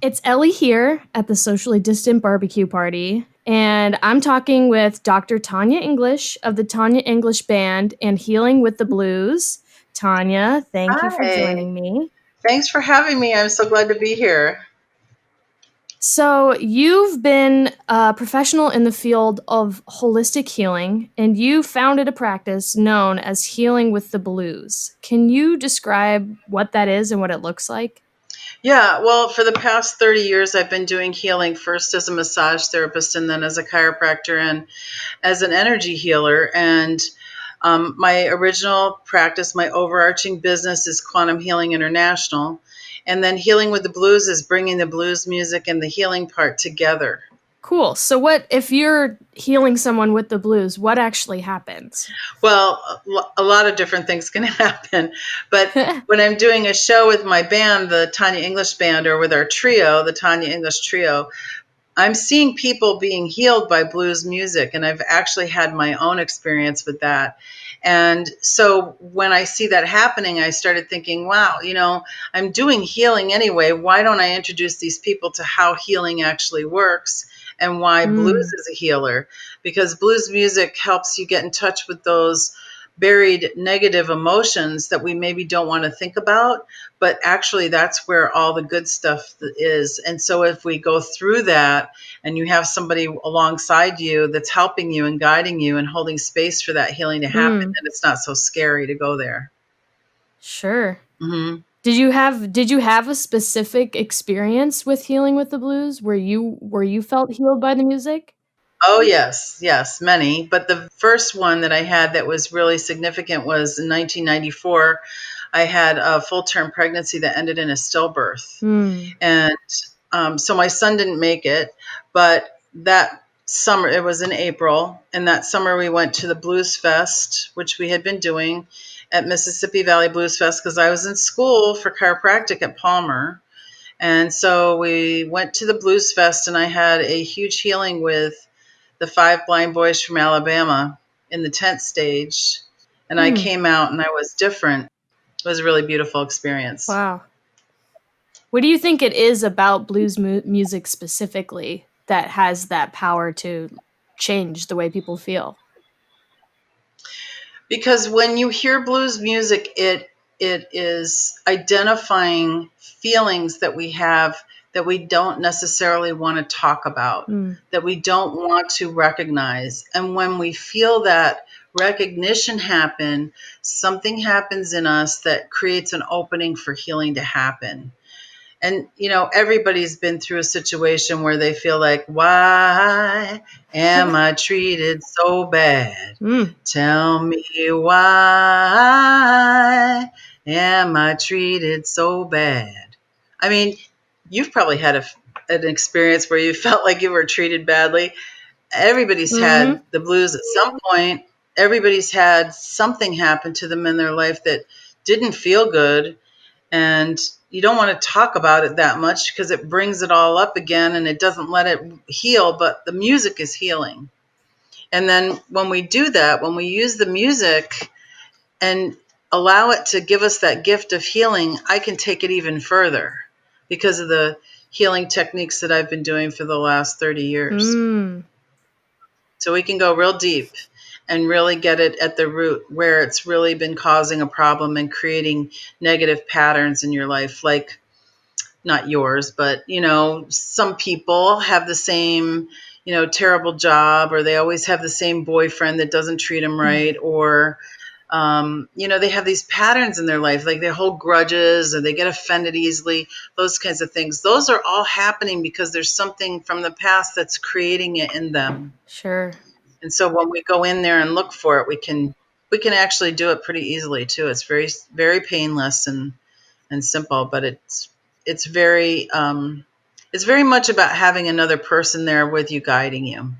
It's Ellie here at the Socially Distant Barbecue Party, and I'm talking with Dr. Tanya English of the Tanya English Band and Healing with the Blues. Tanya, thank you for Hi. joining me. Thanks for having me. I'm so glad to be here. So, you've been a professional in the field of holistic healing, and you founded a practice known as Healing with the Blues. Can you describe what that is and what it looks like? Yeah, well, for the past 30 years, I've been doing healing first as a massage therapist and then as a chiropractor and as an energy healer. And my original practice, my overarching business is Quantum Healing International. And then Healing with the Blues is bringing the blues music and the healing part together. Cool. So, what if you're healing someone with the blues? What actually happens? Well, a lot of different things can happen. But when I'm doing a show with my band, the Tanya English Band, or with our trio, the Tanya English Trio, I'm seeing people being healed by blues music. And I've actually had my own experience with that. And so when I see that happening, I started thinking, wow, I'm doing healing anyway. Why don't I introduce these people to how healing actually works and why blues Mm, is a healer? Because blues music helps you get in touch with those buried negative emotions that we maybe don't want to think about, but actually that's where all the good stuff is. And so if we go through that and you have somebody alongside you that's helping you and guiding you and holding space for that healing to happen, mm, then it's not so scary to go there. sure. Hmm. Did you have a specific experience with healing with the blues where you felt healed by the music? Oh, yes, yes, many. But the first one that I had that was really significant was in 1994. I had a full term pregnancy that ended in a stillbirth. Mm, And so my son didn't make it, but that summer, it was in April, and that summer we went to the Blues Fest, which we had been doing at Mississippi Valley Blues Fest because I was in school for chiropractic at Palmer. And so we went to the Blues Fest, and I had a huge healing with the five blind boys from Alabama in the tent stage. And I mm, came out and I was different. It was a really beautiful experience. wow. What do you think it is about blues music specifically that has that power to change the way people feel? Because when you hear blues music, it is identifying feelings that we have that we don't necessarily want to talk about, Mm, that we don't want to recognize. And when we feel that recognition happen, something happens in us that creates an opening for healing to happen. And, everybody's been through a situation where they feel like, why am I treated so bad? mm, Tell me, why am I treated so bad? I mean, you've probably had an experience where you felt like you were treated badly. Everybody's mm-hmm. had the blues at some point. Everybody's had something happen to them in their life that didn't feel good, and you don't want to talk about it that much because it brings it all up again and it doesn't let it heal, but the music is healing. And then when we do that, when we use the music and allow it to give us that gift of healing, I can take it even further because of the healing techniques that I've been doing for the last 30 years. Mm, So we can go real deep and really get it at the root where it's really been causing a problem and creating negative patterns in your life, like not yours, but some people have the same, terrible job, or they always have the same boyfriend that doesn't treat them right, or they have these patterns in their life, like they hold grudges or they get offended easily, those kinds of things. Those are all happening because there's something from the past that's creating it in them. sure. And so when we go in there and look for it, we can actually do it pretty easily too. It's very, very painless and simple, but it's very much about having another person there with you, guiding you.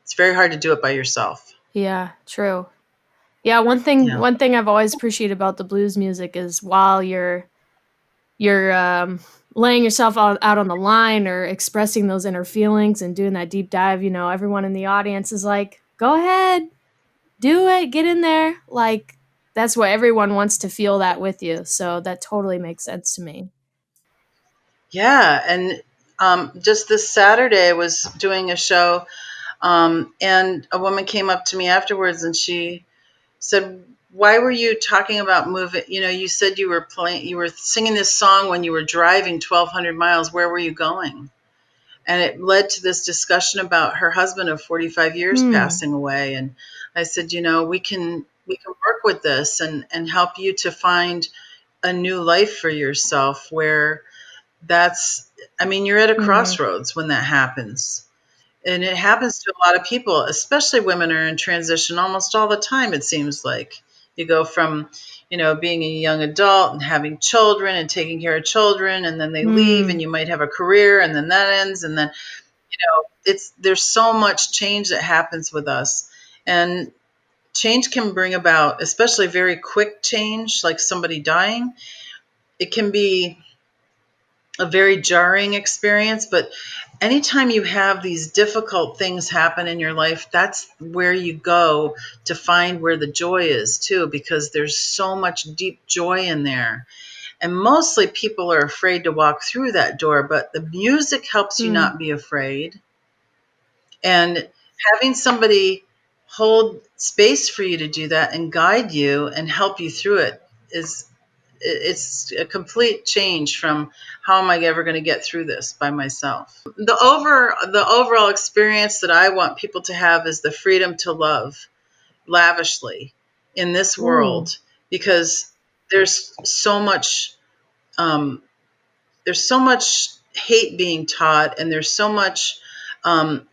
It's very hard to do it by yourself. Yeah, true. Yeah, one thing Yeah. one thing I've always appreciated about the blues music is while you're laying yourself out on the line or expressing those inner feelings and doing that deep dive, everyone in the audience is like, "Go ahead, do it, get in there." Like that's what everyone wants to feel that with you. So that totally makes sense to me. Yeah, and Just this Saturday, I was doing a show, and a woman came up to me afterwards, and she said, "Why were you talking about moving? You know, you said you were singing this song when you were driving 1,200 miles. Where were you going?" And it led to this discussion about her husband of 45 years Hmm. passing away. And I said, you know, we can work with this and help you to find a new life for yourself where that's, I mean, you're at a Mhm. crossroads when that happens. And it happens to a lot of people, especially women are in transition almost all the time, it seems like. You go from, being a young adult and having children and taking care of children, and then they leave and Mm. you might have a career and then that ends, and then, there's so much change that happens with us. And change can bring about, especially very quick change, like somebody dying. It can be a very jarring experience, but anytime you have these difficult things happen in your life, that's where you go to find where the joy is too, because there's so much deep joy in there. And mostly people are afraid to walk through that door, but the music helps you Mm. not be afraid. And having somebody hold space for you to do that and guide you and help you through it is, it's a complete change from how am I ever going to get through this by myself. The overall experience that I want people to have is the freedom to love lavishly in this Ooh. world, because there's so much um, there's so much hate being taught, and there's so much um,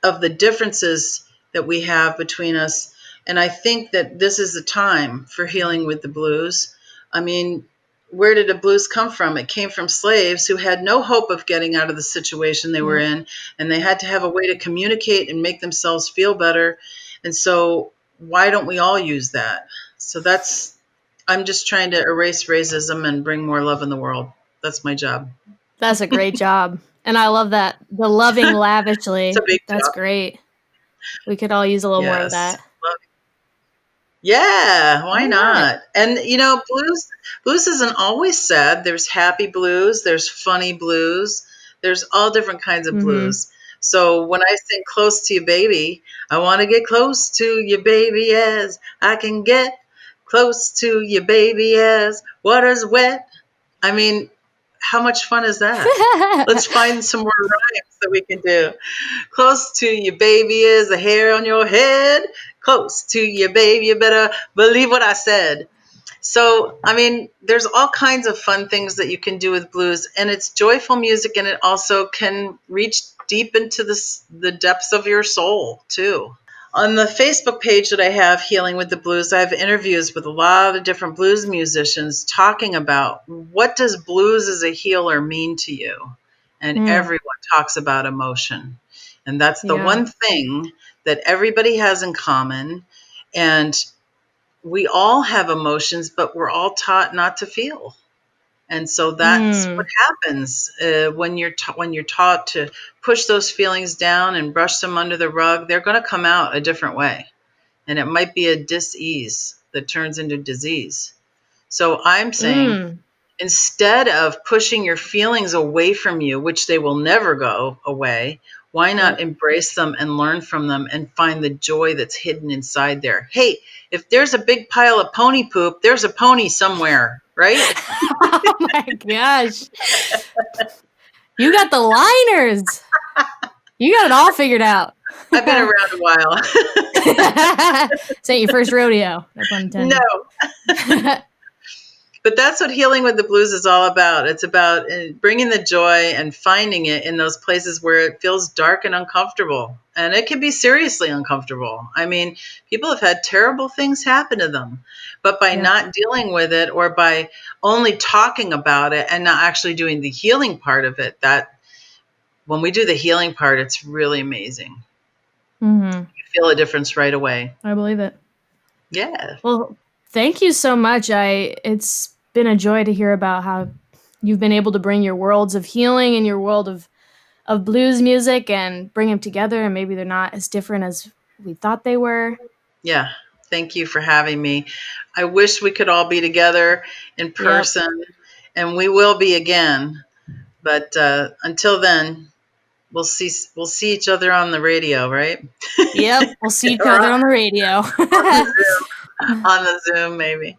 of the differences that we have between us. And I think that this is the time for healing with the blues. I mean, where did the blues come from? It came from slaves who had no hope of getting out of the situation they were Yep. in, and they had to have a way to communicate and make themselves feel better. And so, why don't we all use that? So I'm just trying to erase racism and bring more love in the world. That's my job. That's a great job, and I love that. The loving It's a lavishly. big That's job. great. We could all use a little more of Yes. that. Yeah, why Why not? not? And blues isn't always sad. There's happy blues, there's funny blues, there's all different kinds of Mhm. blues. So when I sing close to you baby, I want to get close to you baby as I can get close to you baby as water's wet. I mean, how much fun is that? Let's find some more rhymes that we can do. Close to you, baby, is the hair on your head. Close to you, baby, you better believe what I said. So, I mean, there's all kinds of fun things that you can do with blues, and it's joyful music, and it also can reach deep into the depths of your soul, too. On the Facebook page that I have, Healing with the Blues, I have interviews with a lot of different blues musicians talking about what does blues as a healer mean to you? And Mm. everyone talks about emotion. And that's the Yeah. one thing that everybody has in common. And we all have emotions, but we're all taught not to feel. And so that's what Mm. happens when you're taught to push those feelings down and brush them under the rug. They're going to come out a different way, and it might be a dis-ease that turns into disease. So I'm saying, Mm. instead of pushing your feelings away from you, which they will never go away, why not Yep. embrace them and learn from them and find the joy that's hidden inside there? Hey, if there's a big pile of pony poop, there's a pony somewhere, right? Oh my gosh. You got the liners. You got it all figured out. I've been around a while. This ain't your first rodeo. No pun No, intended. but that's what healing with the blues is all about. It's about bringing the joy and finding it in those places where it feels dark and uncomfortable. And it can be seriously uncomfortable. I mean, people have had terrible things happen to them. But by Yep. not dealing with it, or by only talking about it and not actually doing the healing part of it, that when we do the healing part, it's really amazing. Mhm. You feel a difference right away. I believe it. Yeah. Well, thank you so much. It's been a joy to hear about how you've been able to bring your worlds of healing and your world of blues music and bring them together, and maybe they're not as different as we thought they were. Yeah. Thank you for having me. I wish we could all be together in Yep. person, and we will be again. But until then, we'll see each other on the radio, right? Yep, we'll see each Or other on the radio. on the Zoom, maybe.